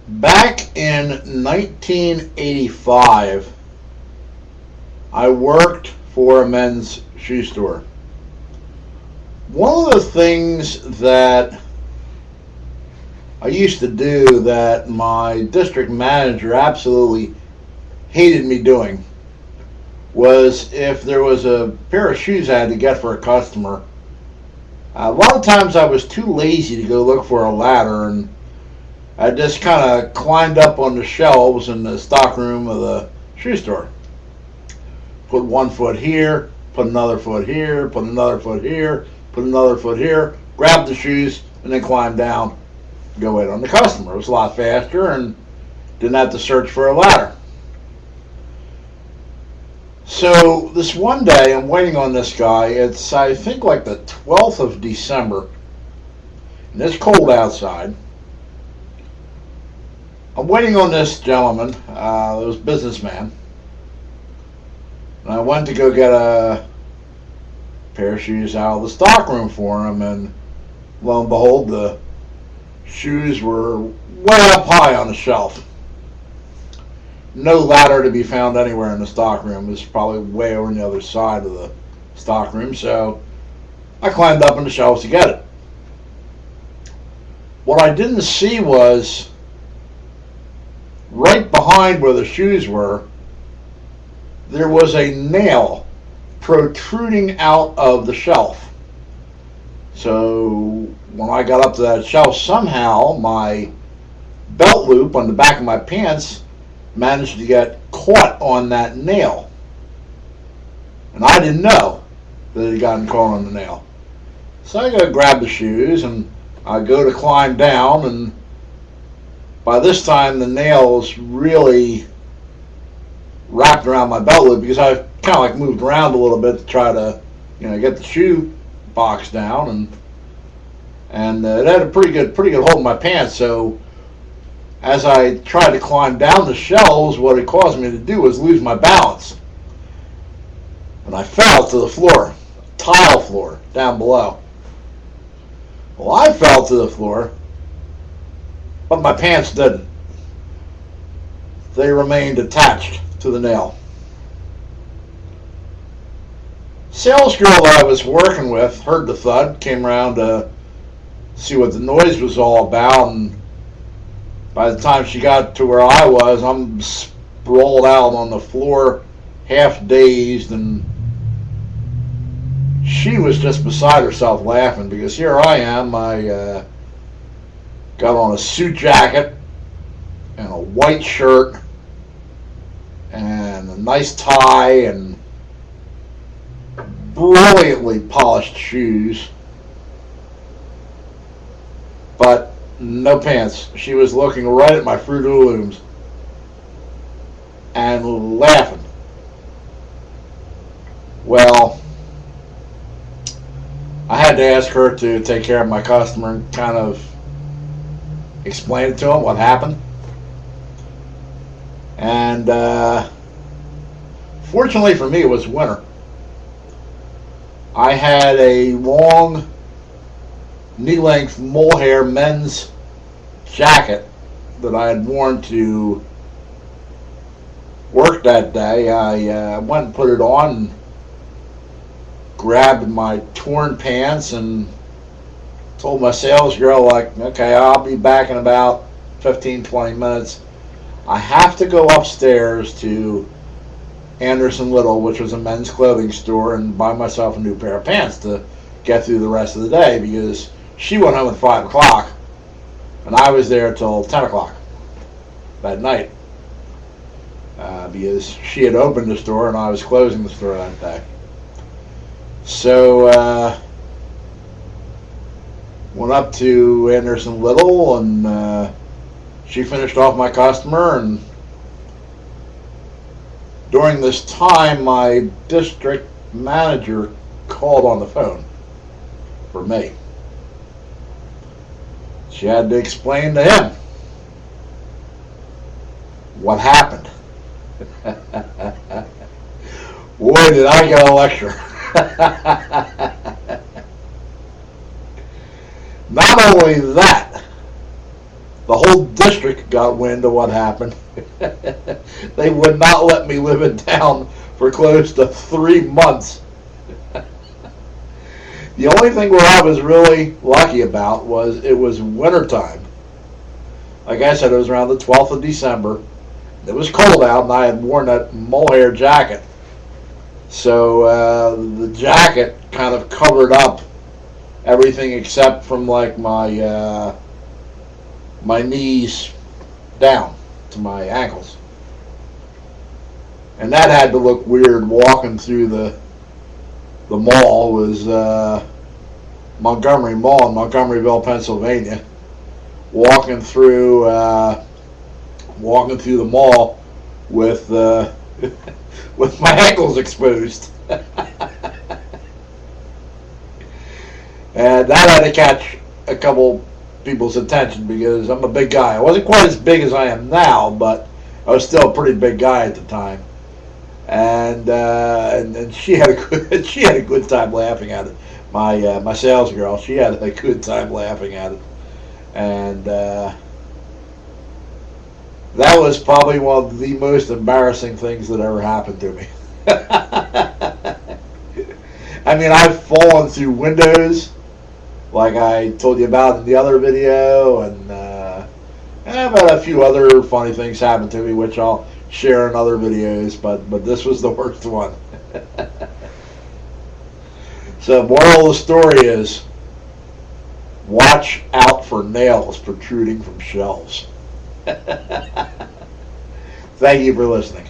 Back in 1985, I worked for a men's shoe store. One of the things that I used to do that my district manager absolutely hated me doing was if there was a pair of shoes I had to get for a customer. A lot of times I was too lazy to go look for a ladder, and I just kind of climbed up on the shelves in the stock room of the shoe store. Put one foot here, put another foot here, put another foot here, put another foot here, grab the shoes, and then climb down, go wait on the customer. It was a lot faster and didn't have to search for a ladder. So this one day, I'm waiting on this guy. It's, I think, like the 12th of December, and it's cold outside. I'm waiting on this gentleman, it was a businessman, and I went to go get a pair of shoes out of the stock room for him, and lo and behold, the shoes were way up high on the shelf. No ladder to be found anywhere in the stock room. It was probably way over on the other side of the stock room, so I climbed up on the shelves to get it. What I didn't see was right behind where the shoes were, there was a nail protruding out of the shelf. So when I got up to that shelf, somehow my belt loop on the back of my pants managed to get caught on that nail. And I didn't know that it had gotten caught on the nail. So I go grab the shoes and I go to climb down, and by this time the nail's really wrapped around my belt loop because I've kind of like moved around a little bit to try to, get the shoe box down, and it had a pretty good hold in my pants. So as I tried to climb down the shelves, what it caused me to do was lose my balance, and I fell to the floor, tile floor down below. Well, I fell to the floor, but my pants didn't. They remained attached to the nail. Sales girl that I was working with heard the thud, came around to see what the noise was all about, and by the time she got to where I was, I'm sprawled out on the floor, half dazed, and she was just beside herself laughing because here I am, I got on a suit jacket and a white shirt and a nice tie and brilliantly polished shoes, but no pants. She was looking right at my Fruit of the Looms and laughing. Well, I had to ask her to take care of my customer and kind of explain it to him what happened. And fortunately for me, it was winter. I had a long knee-length mohair men's jacket that I had worn to work that day. I went and put it on and grabbed my torn pants and told my sales girl, like, okay, I'll be back in about 15-20 minutes. I have to go upstairs to Anderson Little, which was a men's clothing store, and buy myself a new pair of pants to get through the rest of the day, because she went home at 5 o'clock and I was there till 10 o'clock that night, because she had opened the store and I was closing the store that day. So went up to Anderson Little, and she finished off my customer, and during this time my district manager called on the phone for me. She had to explain to him what happened. Boy, did I get a lecture. Not only that, the whole district got wind of what happened. They would not let me live in town for close to 3 months. The only thing where I was really lucky about was it was wintertime. Like I said, it was around the 12th of December. It was cold out, and I had worn that mohair jacket. So the jacket kind of covered up everything except from like my knees down to my ankles. And that had to look weird walking through the mall. It was Montgomery Mall in Montgomeryville, Pennsylvania. Walking through the mall with with my ankles exposed. And that had to catch a couple people's attention because I'm a big guy. I wasn't quite as big as I am now, but I was still a pretty big guy at the time. And she had a good time laughing at it. My sales girl, she had a good time laughing at it. And that was probably one of the most embarrassing things that ever happened to me. I mean, I've fallen through windows, like I told you about in the other video, and I've had a few other funny things happen to me, which I'll share in other videos, but this was the worst one. So, moral of the story is, watch out for nails protruding from shelves. Thank you for listening.